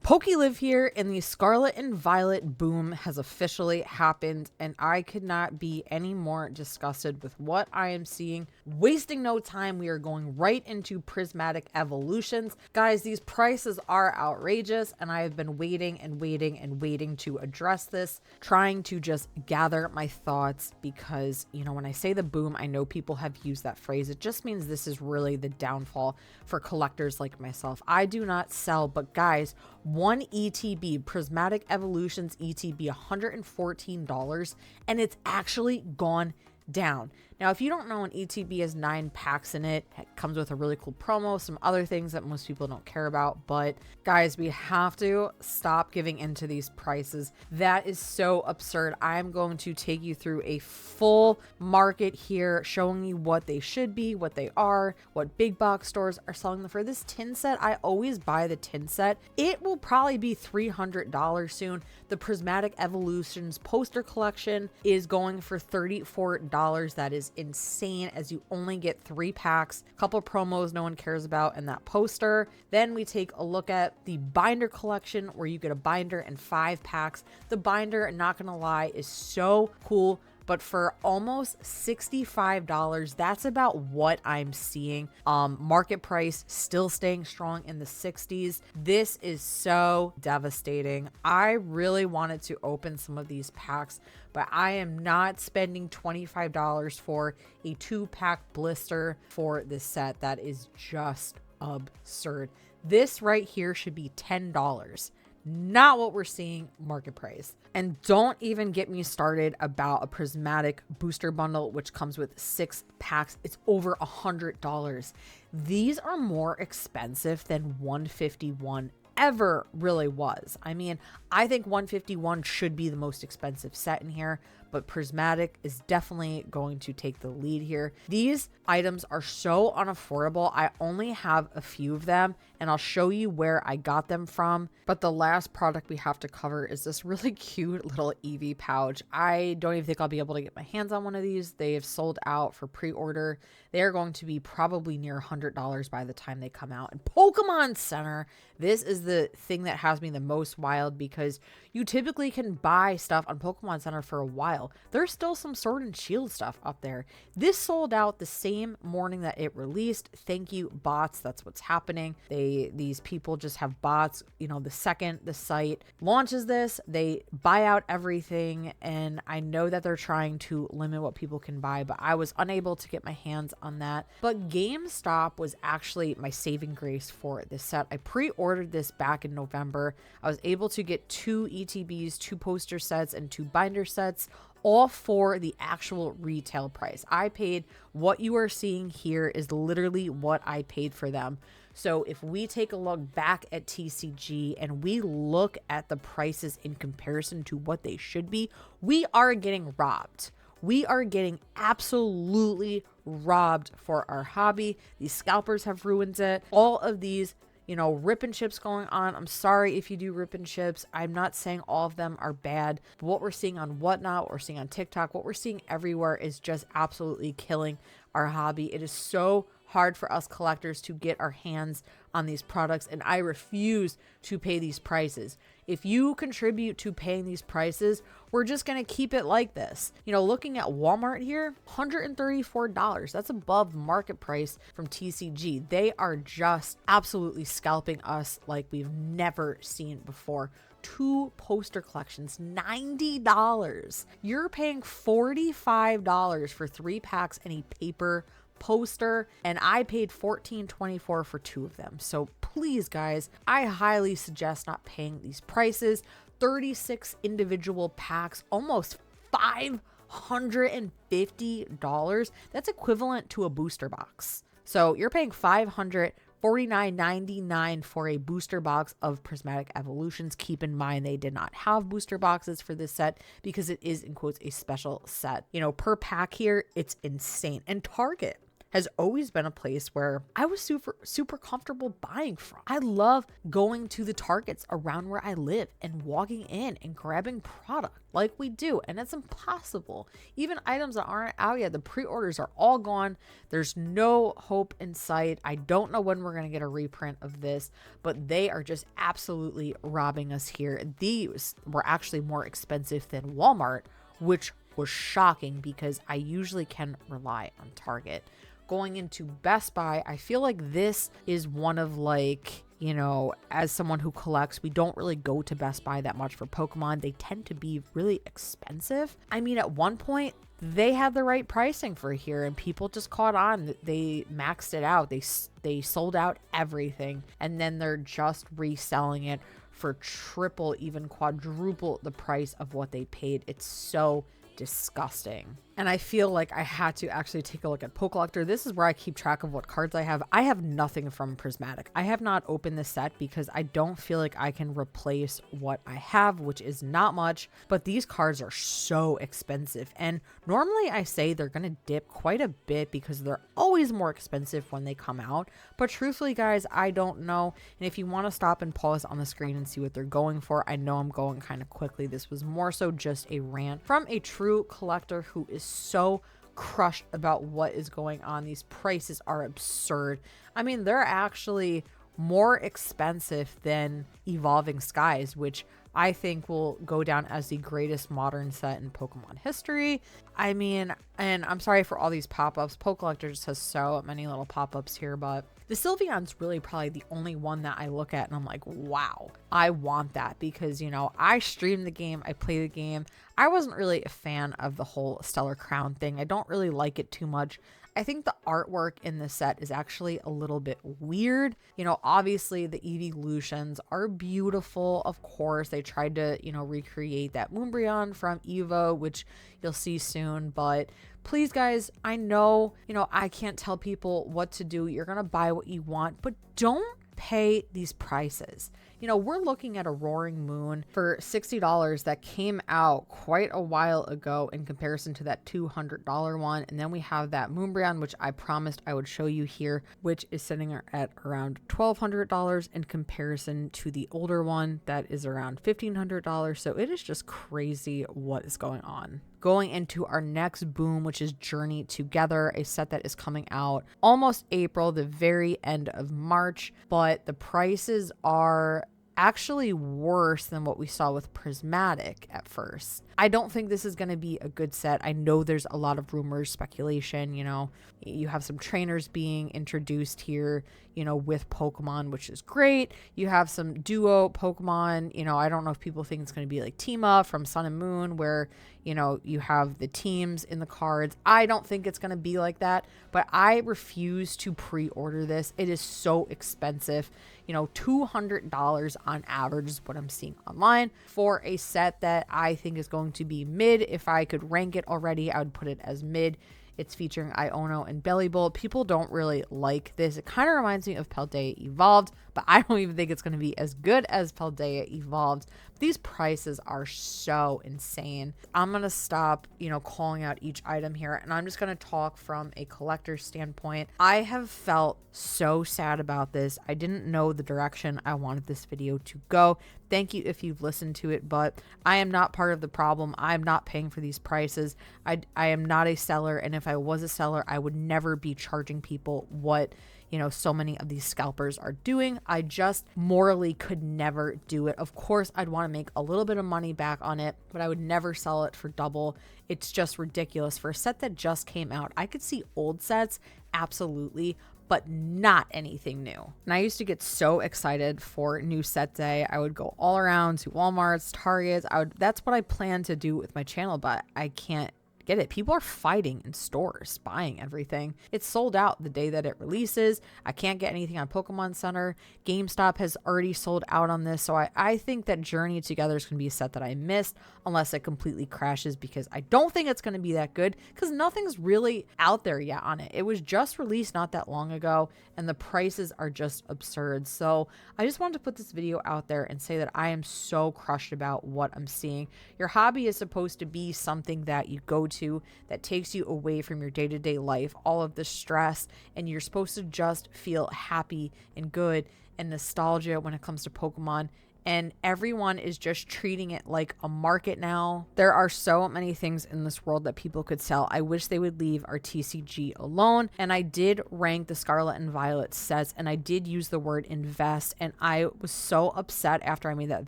Pokelive here, and the Scarlet and Violet boom has officially happened, and I could not be any more disgusted with what I am seeing. Wasting no time, we are going right into Prismatic Evolutions. Guys, these prices are outrageous, and I have been waiting and waiting and waiting to address this, trying to just gather my thoughts because, when I say the boom, I know people have used that phrase. It just means this is really the downfall for collectors like myself. I do not sell, but guys, one ETB, Prismatic Evolutions ETB, $114, and it's actually gone down. Now, if you don't know, an ETB has 9 packs in it. It comes with a really cool promo, some other things that most people don't care about. But guys, we have to stop giving into these prices. That is so absurd. I'm going to take you through a full market here, showing you what they should be, what they are, what big box stores are selling them for. This tin set, I always buy the tin set. It will probably be $300 soon. The Prismatic Evolutions poster collection is going for $34. That is insane, as you only get 3 packs, a couple promos no one cares about, and that poster. Then we take a look at the binder collection, where you get a binder and 5 packs. The binder, not gonna lie, is so cool, but for almost $65, that's about what I'm seeing. Market price still staying strong in the 60s. This is so devastating. I really wanted to open some of these packs, but I am not spending $25 for a 2-pack blister for this set. That is just absurd. This right here should be $10. Not what we're seeing market price. And don't even get me started about a Prismatic booster bundle, which comes with 6 packs. It's over $100. These are more expensive than 151 ever really was. I mean, I think 151 should be the most expensive set in here, but Prismatic is definitely going to take the lead here. These items are so unaffordable. I only have a few of them, and I'll show you where I got them from. But the last product we have to cover is this really cute little Eevee pouch. I don't even think I'll be able to get my hands on one of these. They have sold out for pre-order. They are going to be probably near $100 by the time they come out. And Pokemon Center, this is the thing that has me the most wild, because you typically can buy stuff on Pokemon Center for a while. There's still some Sword and Shield stuff up there. This sold out the same morning that it released. Thank you, bots. That's what's happening. These people just have bots. The second the site launches this, they buy out everything. And I know that they're trying to limit what people can buy, but I was unable to get my hands on that. But GameStop was actually my saving grace for this set. I pre-ordered this back in November. I was able to get 2 ETBs, 2 poster sets, and 2 binder sets, all for the actual retail price. I paid what you are seeing here is literally what I paid for them. So if we take a look back at TCG and we look at the prices in comparison to what they should be, we are getting robbed. We are getting absolutely robbed for our hobby. These scalpers have ruined it. All of these rip and chips going on. I'm sorry if you do rip and chips. I'm not saying all of them are bad. But what we're seeing on Whatnot, what we're seeing on TikTok, what we're seeing everywhere is just absolutely killing our hobby. It is so hard for us collectors to get our hands on these products, and I refuse to pay these prices. If you contribute to paying these prices, we're just going to keep it like this. Looking at Walmart here, $134. That's above market price from TCG. They are just absolutely scalping us like we've never seen before. 2 poster collections, $90. You're paying $45 for 3 packs and a paper poster, and I paid $14.24 for 2 of them. So please, guys, I highly suggest not paying these prices. 36 individual packs, almost $550. That's equivalent to a booster box. So you're paying $549.99 for a booster box of Prismatic Evolutions. Keep in mind, they did not have booster boxes for this set because it is, in quotes, a special set. Per pack here, it's insane. And Target has always been a place where I was super comfortable buying from. I love going to the Targets around where I live and walking in and grabbing product like we do, and it's impossible. Even items that aren't out yet, the pre-orders are all gone. There's no hope in sight. I don't know when we're going to get a reprint of this, but they are just absolutely robbing us here. These were actually more expensive than Walmart, which was shocking because I usually can rely on Target. Going into Best Buy, I feel like this is one of like, you know, as someone who collects, we don't really go to Best Buy that much for Pokemon. They tend to be really expensive. I mean, at one point, they had the right pricing for here and people just caught on. They maxed it out. They sold out everything, and then they're just reselling it for triple, even quadruple the price of what they paid. It's so disgusting. And I feel like I had to actually take a look at Pokelector. This is where I keep track of what cards I have. I have nothing from Prismatic. I have not opened this set because I don't feel like I can replace what I have, which is not much, but these cards are so expensive. And normally I say they're going to dip quite a bit because they're always more expensive when they come out. But truthfully, guys, I don't know. And if you want to stop and pause on the screen and see what they're going for, I know I'm going kind of quickly. This was more so just a rant from a true collector who is so crushed about what is going on. These prices are absurd. I mean, they're actually more expensive than Evolving Skies, which I think will go down as the greatest modern set in Pokemon history. I mean, and I'm sorry for all these pop-ups. Pokelector just has so many little pop-ups here, but the Sylveon's really probably the only one that I look at and I'm like, wow, I want that, because, you know, I stream the game, I play the game. I wasn't really a fan of the whole Stellar Crown thing. I don't really like it too much. I think the artwork in this set is actually a little bit weird. You know, obviously the evolutions are beautiful. Of course, they tried to, you know, recreate that Moonbreon from Evo, which you'll see soon. But please, guys, I know, you know, I can't tell people what to do. You're going to buy what you want, but don't pay these prices. You know, we're looking at a Roaring Moon for $60 that came out quite a while ago in comparison to that $200 one. And then we have that Moonbreon, which I promised I would show you here, which is sitting at around $1,200 in comparison to the older one that is around $1,500. So it is just crazy what is going on. Going into our next boom, which is Journey Together, a set that is coming out almost April, the very end of March, but the prices are actually worse than what we saw with Prismatic at first. I don't think this is going to be a good set. I know there's a lot of rumors, speculation, you know, you have some trainers being introduced here, you know, with Pokemon, which is great. You have some duo Pokemon, you know, I don't know if people think it's going to be like Team Up from Sun and Moon, where, you know, you have the teams in the cards. I don't think it's going to be like that, but I refuse to pre-order this. It is so expensive. You know, $200 on average is what I'm seeing online for a set that I think is going to be mid. If I could rank it already, I would put it as mid. It's featuring Iono and Bellibolt. People don't really like this. It kind of reminds me of Paldea Evolved, but I don't even think it's going to be as good as Paldea Evolved. These prices are so insane. I'm going to stop, you know, calling out each item here, and I'm just going to talk from a collector standpoint. I have felt so sad about this. I didn't know the direction I wanted this video to go. Thank you if you've listened to it, but I am not part of the problem. I'm not paying for these prices. I am not a seller, and if I was a seller, I would never be charging people what, you know, so many of these scalpers are doing. I just morally could never do it. Of course, I'd want to make a little bit of money back on it, but I would never sell it for double. It's just ridiculous. For a set that just came out, I could see old sets, absolutely, but not anything new. And I used to get so excited for new set day. I would go all around to Walmart's, Targets. That's what I plan to do with my channel, but I can't get it. People are fighting in stores, buying everything. It's sold out the day that it releases. I can't get anything on Pokemon Center. GameStop has already sold out on this. So I think that Journey Together is going to be a set that I missed unless it completely crashes, because I don't think it's going to be that good, because nothing's really out there yet on it. It was just released not that long ago, and the prices are just absurd. So I just wanted to put this video out there and say that I am so crushed about what I'm seeing. Your hobby is supposed to be something that you go into that takes you away from your day-to-day life, all of the stress, and you're supposed to just feel happy and good and nostalgia when it comes to Pokemon. And everyone is just treating it like a market now. There are so many things in this world that people could sell. I wish they would leave our TCG alone. And I did rank the Scarlet and Violet sets, and I did use the word invest. And I was so upset after I made that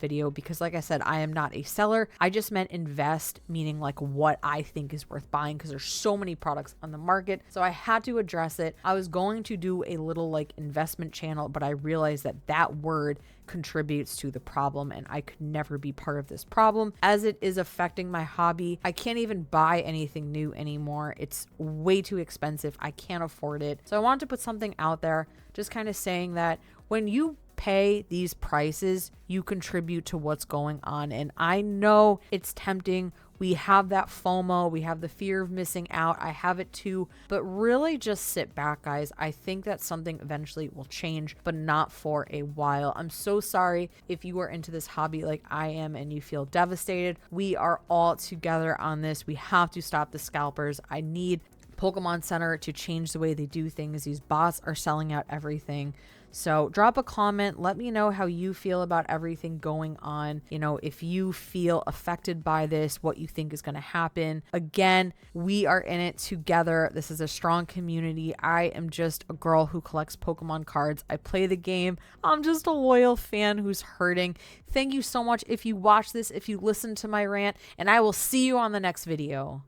video because, like I said, I am not a seller. I just meant invest, meaning like what I think is worth buying, because there's so many products on the market. So I had to address it. I was going to do a little like investment channel, but I realized that that word contributes to the problem, and I could never be part of this problem as it is affecting my hobby. I can't even buy anything new anymore. It's way too expensive. I can't afford it. So I wanted to put something out there just kind of saying that when you pay these prices, you contribute to what's going on. And I know it's tempting. We have that FOMO, we have the fear of missing out. I have it too, but really just sit back, guys. I think that something eventually will change, but not for a while. I'm so sorry if you are into this hobby like I am and you feel devastated. We are all together on this. We have to stop the scalpers. I need Pokemon Center to change the way they do things. These bots are selling out everything. So drop a comment. Let me know how you feel about everything going on. You know, if you feel affected by this, what you think is going to happen. Again, we are in it together. This is a strong community. I am just a girl who collects Pokemon cards. I play the game. I'm just a loyal fan who's hurting. Thank you so much if you watch this, if you listen to my rant, and I will see you on the next video.